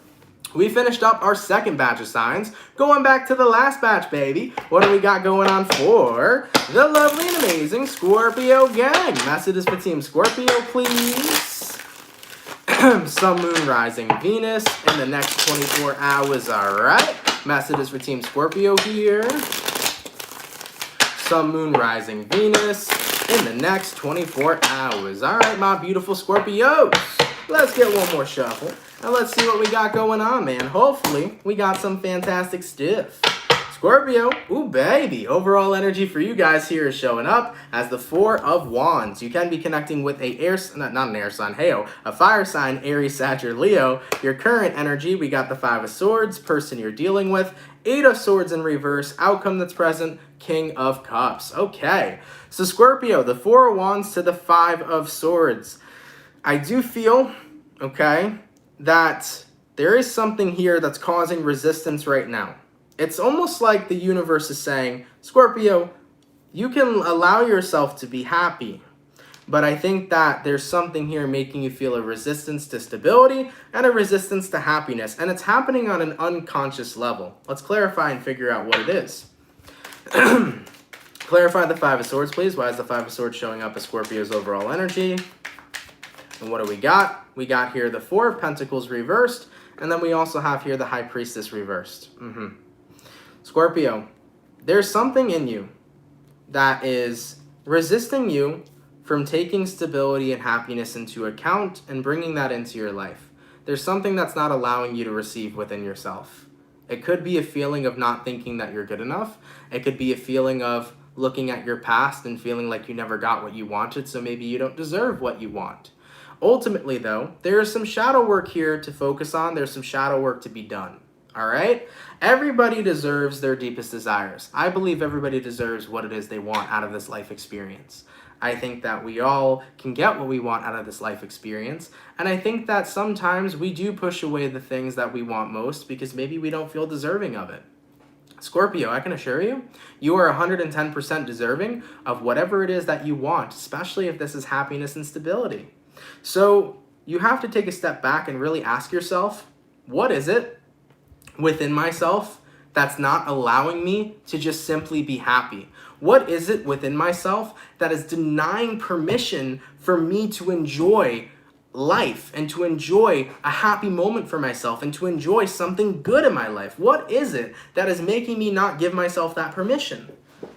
we finished up our second batch of signs. Going back to the last batch, baby. What do we got going on for the lovely and amazing Scorpio gang? Messages for Team Scorpio, please. Sun, Moon, Rising, Venus in the next 24 hours, all right? Messages for Team Scorpio here. Sun, Moon, Rising, Venus in the next 24 hours. All right, my beautiful Scorpios. Let's get one more shuffle. And let's see what we got going on, man. Hopefully, we got some fantastic stuff. Scorpio, ooh, baby. Overall energy for you guys here is showing up as the 4 of Wands. You can be connecting with a fire sign, Aries, Sag, or Leo. Your current energy, we got the 5 of Swords, person you're dealing with, 8 of Swords in reverse, outcome that's present, King of Cups. Okay, so Scorpio, the 4 of Wands to the 5 of Swords. I do feel, okay, that there is something here that's causing resistance right now. It's almost like the universe is saying, Scorpio, you can allow yourself to be happy. But I think that there's something here making you feel a resistance to stability and a resistance to happiness. And it's happening on an unconscious level. Let's clarify and figure out what it is. Clarify the 5 of Swords, please. Why is the 5 of Swords showing up as Scorpio's overall energy? And what do we got? We got here the 4 of Pentacles reversed, and then we also have here the High Priestess reversed. Scorpio, there's something in you that is resisting you from taking stability and happiness into account and bringing that into your life. There's something that's not allowing you to receive within yourself. It could be a feeling of not thinking that you're good enough. It could be a feeling of looking at your past and feeling like you never got what you wanted, so maybe you don't deserve what you want. Ultimately, though, there is some shadow work here to focus on. There's some shadow work to be done. All right? Everybody deserves their deepest desires. I believe everybody deserves what it is they want out of this life experience. I think that we all can get what we want out of this life experience. And I think that sometimes we do push away the things that we want most because maybe we don't feel deserving of it. Scorpio, I can assure you, you are 110% deserving of whatever it is that you want, especially if this is happiness and stability. So you have to take a step back and really ask yourself, what is it within myself that's not allowing me to just simply be happy? What is it within myself that is denying permission for me to enjoy life and to enjoy a happy moment for myself and to enjoy something good in my life? What is it that is making me not give myself that permission?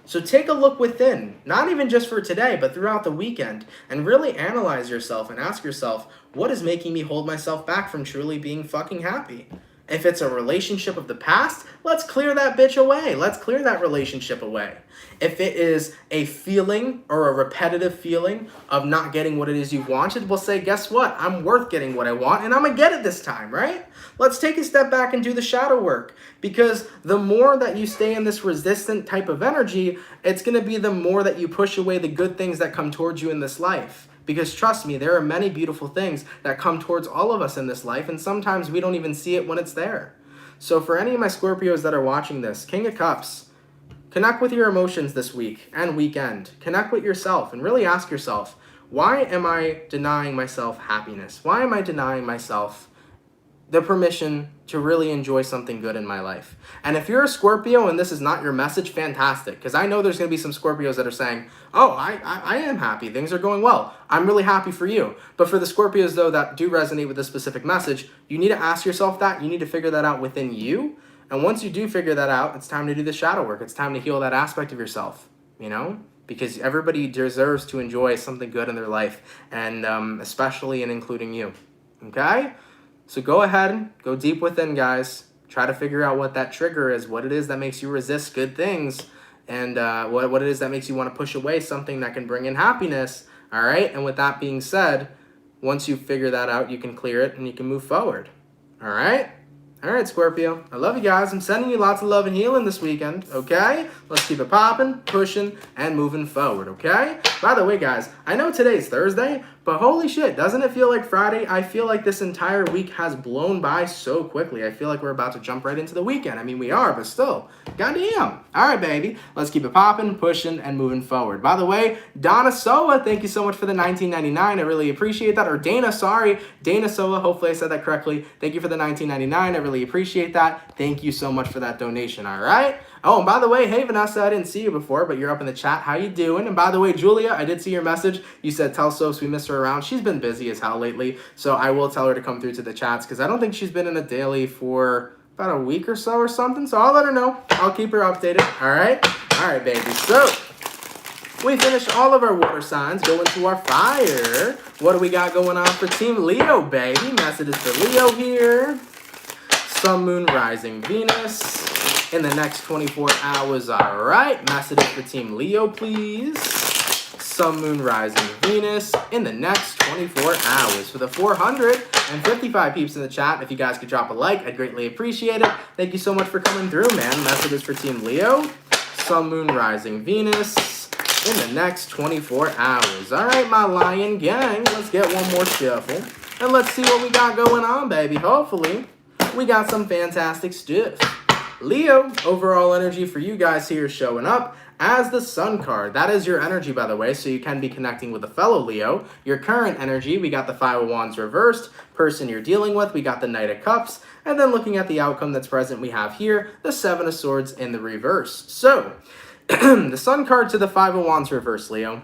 So take a look within, not even just for today, but throughout the weekend, and really analyze yourself and ask yourself, what is making me hold myself back from truly being fucking happy? If it's a relationship of the past, let's clear that bitch away. Let's clear that relationship away. If it is a feeling or a repetitive feeling of not getting what it is you wanted, we'll say, guess what? I'm worth getting what I want, and I'm gonna get it this time, right? Let's take a step back and do the shadow work, because the more that you stay in this resistant type of energy, it's gonna be the more that you push away the good things that come towards you in this life. Because trust me, there are many beautiful things that come towards all of us in this life, and sometimes we don't even see it when it's there. So for any of my Scorpios that are watching this, King of Cups, connect with your emotions this week and weekend. Connect with yourself and really ask yourself, why am I denying myself happiness? Why am I denying myself the permission to really enjoy something good in my life? And if you're a Scorpio and this is not your message, fantastic. Because I know there's going to be some Scorpios that are saying, oh, I am happy. Things are going well. I'm really happy for you. But for the Scorpios, though, that do resonate with this specific message, you need to ask yourself that. You need to figure that out within you. And once you do figure that out, it's time to do the shadow work. It's time to heal that aspect of yourself, you know? Because everybody deserves to enjoy something good in their life, and especially and including you, okay? So go ahead, go deep within, guys. Try to figure out what that trigger is, what it is that makes you resist good things, and what it is that makes you want to push away something that can bring in happiness, all right? And with that being said, once you figure that out, you can clear it and you can move forward, all right? All right, Scorpio, I love you guys. I'm sending you lots of love and healing this weekend, okay? Let's keep it popping, pushing, and moving forward, okay? By the way, guys, I know today's Thursday, but holy shit, doesn't it feel like Friday? I feel like this entire week has blown by so quickly. I feel like we're about to jump right into the weekend. I mean, we are, but still, goddamn. All right, baby, let's keep it popping, pushing, and moving forward. By the way, Donna Soa, thank you so much for the $19.99. I really appreciate that. Or Dana, sorry, Dana Soa, hopefully I said that correctly. Thank you for the $19.99. I really appreciate that. Thank you so much for that donation, all right? Oh, and by the way, hey, Vanessa, I didn't see you before, but you're up in the chat. How you doing? And by the way, Julia, I did see your message. You said, tell Soaps we miss her around. She's been busy as hell lately, so I will tell her to come through to the chats, because I don't think she's been in a daily for about a week or so or something, so I'll let her know. I'll keep her updated, all right? All right, baby. So we finished all of our water signs. Go into our fire. What do we got going on for Team Leo, baby? Messages for Leo here. Sun, Moon, Rising, Venus in the next 24 hours, all right? Messages for Team Leo, please. Sun, Moon, Rising, Venus in the next 24 hours. For the 455 peeps in the chat, if you guys could drop a like, I'd greatly appreciate it. Thank you so much for coming through, man. Messages for Team Leo. Sun, Moon, Rising, Venus in the next 24 hours. All right, my lion gang, let's get one more shuffle. And let's see what we got going on, baby. Hopefully, we got some fantastic stuff. Leo, overall energy for you guys here showing up as the Sun card. That is your energy, by the way, so you can be connecting with a fellow Leo. Your current energy, we got the Five of Wands reversed. Person you're dealing with, we got the Knight of Cups. And then looking at the outcome that's present, we have here the Seven of Swords in the reverse. So, the Sun card to the Five of Wands reverse, Leo.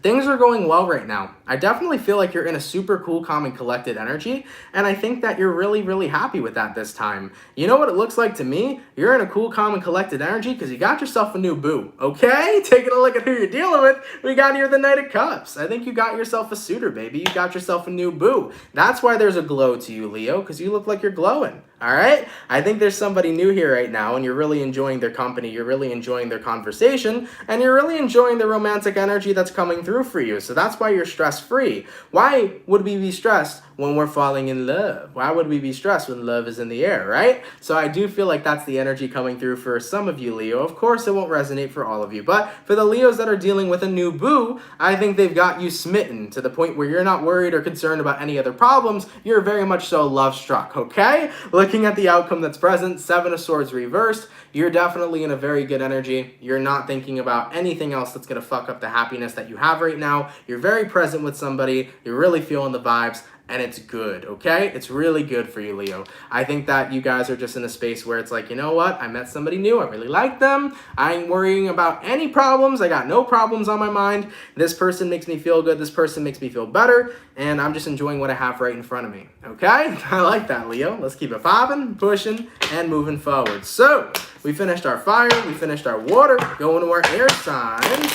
Things are going well right now. I definitely feel like you're in a super cool, calm, and collected energy, and I think that you're really, really happy with that this time. You know what it looks like to me? You're in a cool, calm, and collected energy because you got yourself a new boo, okay? Taking a look at who you're dealing with, we got here the Knight of Cups. I think you got yourself a suitor, baby. You got yourself a new boo. That's why there's a glow to you, Leo, because you look like you're glowing. All right? I think there's somebody new here right now, and you're really enjoying their company, you're really enjoying their conversation, and you're really enjoying the romantic energy that's coming through for you. So that's why you're stress-free. Why would we be stressed when we're falling in love? Why would we be stressed when love is in the air, right? So I do feel like that's the energy coming through for some of you, Leo. Of course, it won't resonate for all of you, but for the Leos that are dealing with a new boo, I think they've got you smitten to the point where you're not worried or concerned about any other problems. You're very much so love struck, okay? Looking at the outcome that's present, Seven of Swords reversed, you're definitely in a very good energy. You're not thinking about anything else that's going to fuck up the happiness that you have right now. You're very present with somebody. You're really feeling the vibes, and it's good, okay? It's really good for you, Leo. I think that you guys are just in a space where it's like, you know what? I met somebody new. I really like them. I ain't worrying about any problems. I got no problems on my mind. This person makes me feel good. This person makes me feel better, and I'm just enjoying what I have right in front of me, okay? I like that, Leo. Let's keep it popping, pushing, and moving forward. So, we finished our fire. We finished our water. Going to our air signs.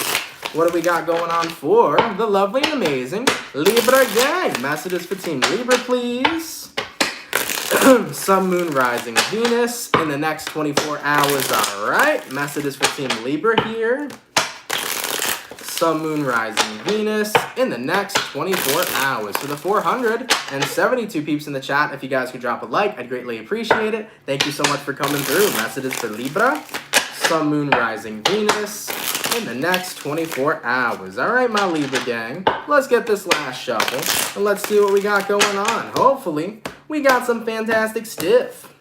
What do we got going on for the lovely and amazing Libra gang? Messages for Team Libra, please. Sun, Moon, Rising, Venus in the next 24 hours. All right. Messages for Team Libra here. Sun, Moon, Rising, Venus in the next 24 hours. For the 472 peeps in the chat, if you guys could drop a like, I'd greatly appreciate it. Thank you so much for coming through. Messages for Libra. Sun, Moon, Rising, Venus in the next 24 hours. All right, my Libra gang, let's get this last shuffle and let's see what we got going on. Hopefully, we got some fantastic stuff.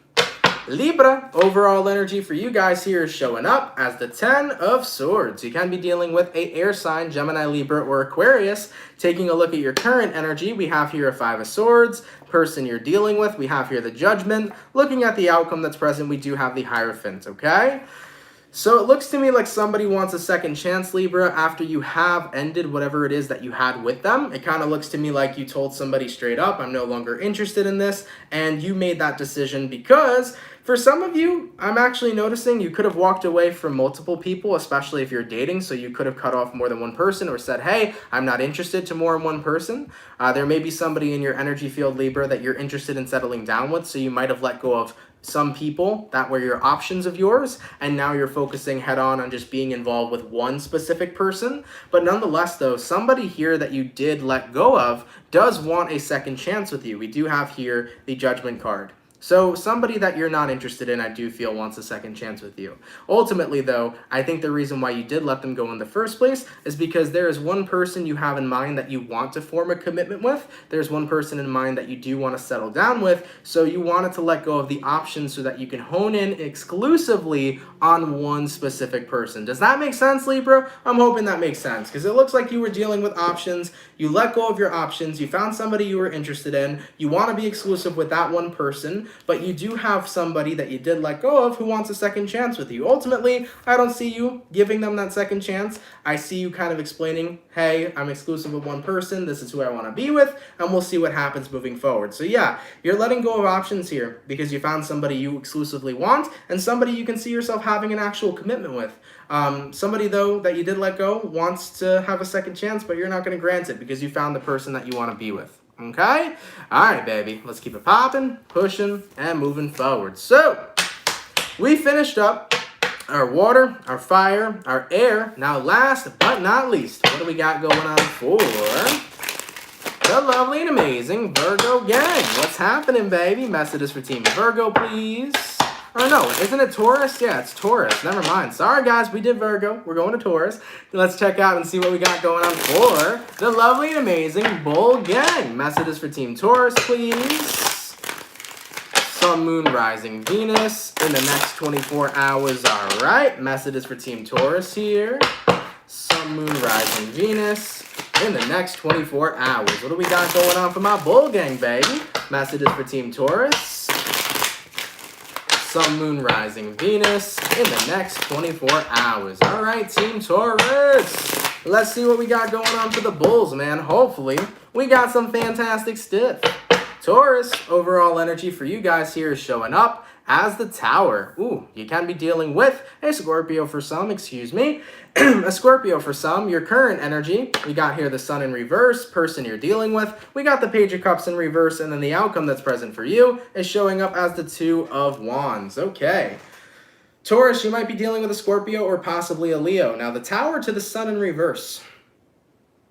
Libra, overall energy for you guys here is showing up as the 10 of Swords. You can be dealing with a air sign, Gemini, Libra, or Aquarius. Taking a look at your current energy, we have here a 5 of Swords. Person you're dealing with, we have here the Judgment. Looking at the outcome that's present, we do have the Hierophant, okay? So it looks to me like somebody wants a second chance, Libra, after you have ended whatever it is that you had with them. It kind of looks to me like you told somebody straight up, I'm no longer interested in this, and you made that decision because for some of you, I'm actually noticing you could have walked away from multiple people, especially if you're dating, so you could have cut off more than one person or said, hey, I'm not interested to more than one person. There may be somebody in your energy field, Libra, that you're interested in settling down with, so you might have let go of some people that were your options of yours, and now you're focusing head on just being involved with one specific person. But nonetheless, though, somebody here that you did let go of does want a second chance with you. We do have here the Judgment card. So somebody that you're not interested in, I do feel wants a second chance with you. Ultimately, though, I think the reason why you did let them go in the first place is because there is one person you have in mind that you want to form a commitment with. There's one person in mind that you do want to settle down with. So you wanted to let go of the options so that you can hone in exclusively on one specific person. Does that make sense, Libra? I'm hoping that makes sense because it looks like you were dealing with options. You let go of your options. You found somebody you were interested in. You want to be exclusive with that one person. But you do have somebody that you did let go of who wants a second chance with you. Ultimately, I don't see you giving them that second chance. I see you kind of explaining, hey, I'm exclusive with one person. This is who I want to be with, and we'll see what happens moving forward. So yeah, you're letting go of options here because you found somebody you exclusively want and somebody you can see yourself having an actual commitment with. Somebody, though, that you did let go wants to have a second chance, but you're not going to grant it because you found the person that you want to be with. Okay? All right, baby. Let's keep it popping, pushing, and moving forward. So, we finished up our water, our fire, our air. Now, last but not least, what do we got going on for the lovely and amazing Virgo gang? What's happening, baby? Messages for Team Virgo, please. Oh, no, isn't it Taurus? Yeah, it's Taurus. Never mind. Sorry, guys. We did Virgo. We're going to Taurus. Let's check out and see what we got going on for the lovely and amazing Bull gang. Messages for Team Taurus, please. Sun, Moon, Rising, Venus in the next 24 hours. All right. Messages for Team Taurus here. Sun, Moon, Rising, Venus in the next 24 hours. What do we got going on for my Bull gang, baby? Messages for Team Taurus. Sun, Moon, Rising, Venus in the next 24 hours. All right, Team Taurus. Let's see what we got going on for the Bulls, man. Hopefully, we got some fantastic stuff. Taurus, overall energy for you guys here is showing up as the Tower. Ooh, you can be dealing with a Scorpio for some, excuse me. A Scorpio for some. Your current energy, we got here the Sun in reverse, person you're dealing with. We got the Page of Cups in reverse, and then the outcome that's present for you is showing up as the Two of Wands. Okay. Taurus, you might be dealing with a Scorpio or possibly a Leo. Now, the Tower to the Sun in reverse.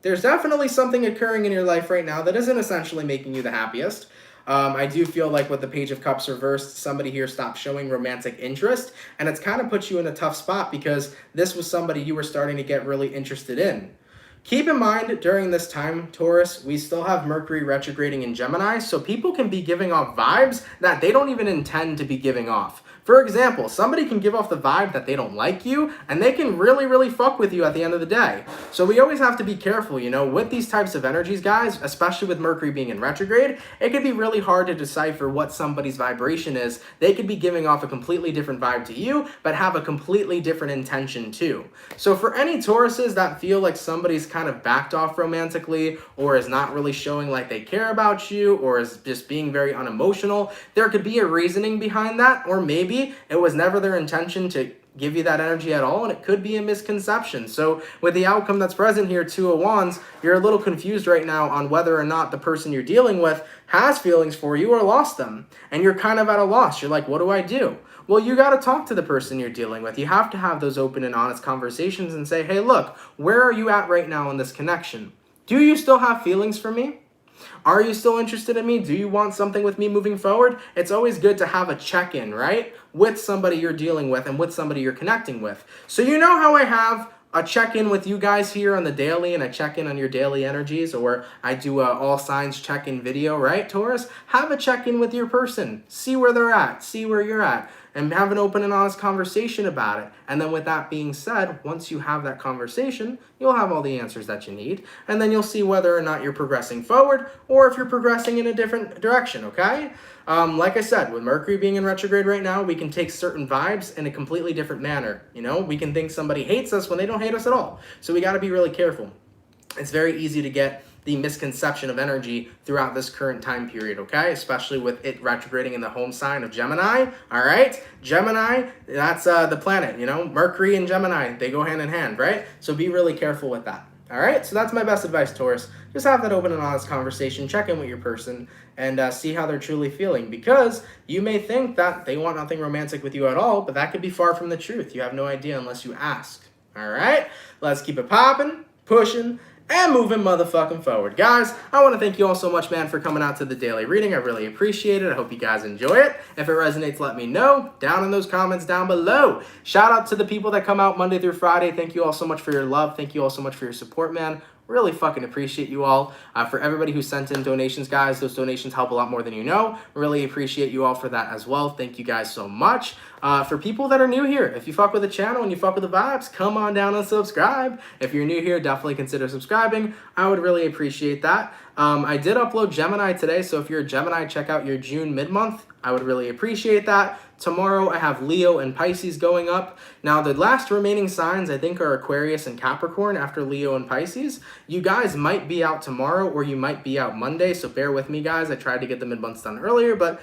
there's definitely something occurring in your life right now that isn't essentially making you the happiest. I do feel like with the Page of Cups reversed, somebody here stopped showing romantic interest, and it's kind of put you in a tough spot because this was somebody you were starting to get really interested in. Keep in mind, during this time, Taurus, we still have Mercury retrograding in Gemini, so people can be giving off vibes that they don't even intend to be giving off. For example, somebody can give off the vibe that they don't like you, and they can really, really fuck with you at the end of the day. So we always have to be careful, you know, with these types of energies, guys, especially with Mercury being in retrograde, it can be really hard to decipher what somebody's vibration is. They could be giving off a completely different vibe to you, but have a completely different intention too. So for any Tauruses that feel like somebody's kind of backed off romantically, or is not really showing like they care about you, or is just being very unemotional, there could be a reasoning behind that, or maybe it was never their intention to give you that energy at all, and it could be a misconception. So with the outcome that's present here, Two of Wands, you're a little confused right now on whether or not the person you're dealing with has feelings for you or lost them. And you're kind of at a loss. You're like, what do I do? Well, you got to talk to the person you're dealing with. You have to have those open and honest conversations and say, hey, look, where are you at right now in this connection? Do you still have feelings for me? Are you still interested in me? Do you want something with me moving forward? It's always good to have a check-in, right? With somebody you're dealing with and with somebody you're connecting with. So you know how I have a check-in with you guys here on the daily and a check-in on your daily energies, or I do a all signs check-in video, right, Taurus? Have a check-in with your person. See where they're at. See where you're at. And have an open and honest conversation about it. And then with that being said, once you have that conversation, you'll have all the answers that you need. And then you'll see whether or not you're progressing forward or if you're progressing in a different direction, okay? Like I said, with Mercury being in retrograde right now, we can take certain vibes in a completely different manner. You know, we can think somebody hates us when they don't hate us at all. So we got to be really careful. It's very easy to get the misconception of energy throughout this current time period, okay? Especially with it retrograding in the home sign of Gemini, all right? Gemini, that's the planet, you know? Mercury and Gemini, they go hand in hand, right? So be really careful with that, all right? So that's my best advice, Taurus. Just have that open and honest conversation, check in with your person, and see how they're truly feeling, because you may think that they want nothing romantic with you at all, but that could be far from the truth. You have no idea unless you ask, all right? Let's keep it popping, pushing, and moving motherfucking forward. Guys, I want to thank you all so much, man, for coming out to the daily reading. I really appreciate it. I hope you guys enjoy it. If it resonates, let me know down in those comments down below. Shout out to the people that come out Monday through Friday. Thank you all so much for your love. Thank you all so much for your support, man. Really fucking appreciate you all. For everybody who sent in donations, guys, those donations help a lot more than you know. Really appreciate you all for that as well. Thank you guys so much. For people that are new here, if you fuck with the channel and you fuck with the vibes, come on down and subscribe. If you're new here, definitely consider subscribing. I would really appreciate that. I did upload Gemini today, so if you're a Gemini, check out your June mid-month. I would really appreciate that. Tomorrow, I have Leo and Pisces going up. Now, the last remaining signs, I think, are Aquarius and Capricorn after Leo and Pisces. You guys might be out tomorrow, or you might be out Monday, so bear with me, guys. I tried to get the mid-months done earlier, but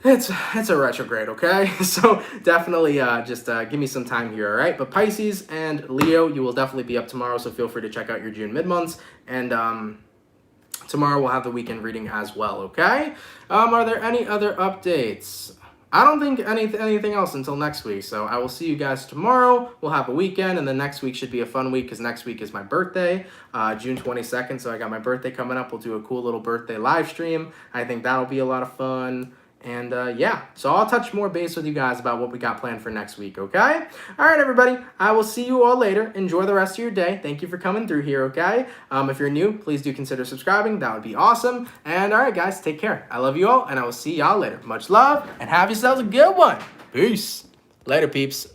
it's a retrograde, okay? So definitely just give me some time here, all right? But Pisces and Leo, you will definitely be up tomorrow, so feel free to check out your June mid-months. And tomorrow we'll have the weekend reading as well, okay? Are there any other updates? I don't think anything else until next week, so I will see you guys tomorrow. We'll have a weekend, and then next week should be a fun week because next week is my birthday, June 22nd, so I got my birthday coming up. We'll do a cool little birthday live stream. I think that'll be a lot of fun. And yeah, so I'll touch more base with you guys about what we got planned for next week, okay? All right, everybody, I will see you all later. Enjoy the rest of your day. Thank you for coming through here, okay? If you're new, please do consider subscribing. That would be awesome. And all right, guys, take care. I love you all, and I will see y'all later. Much love, and have yourselves a good one. Peace. Later, peeps.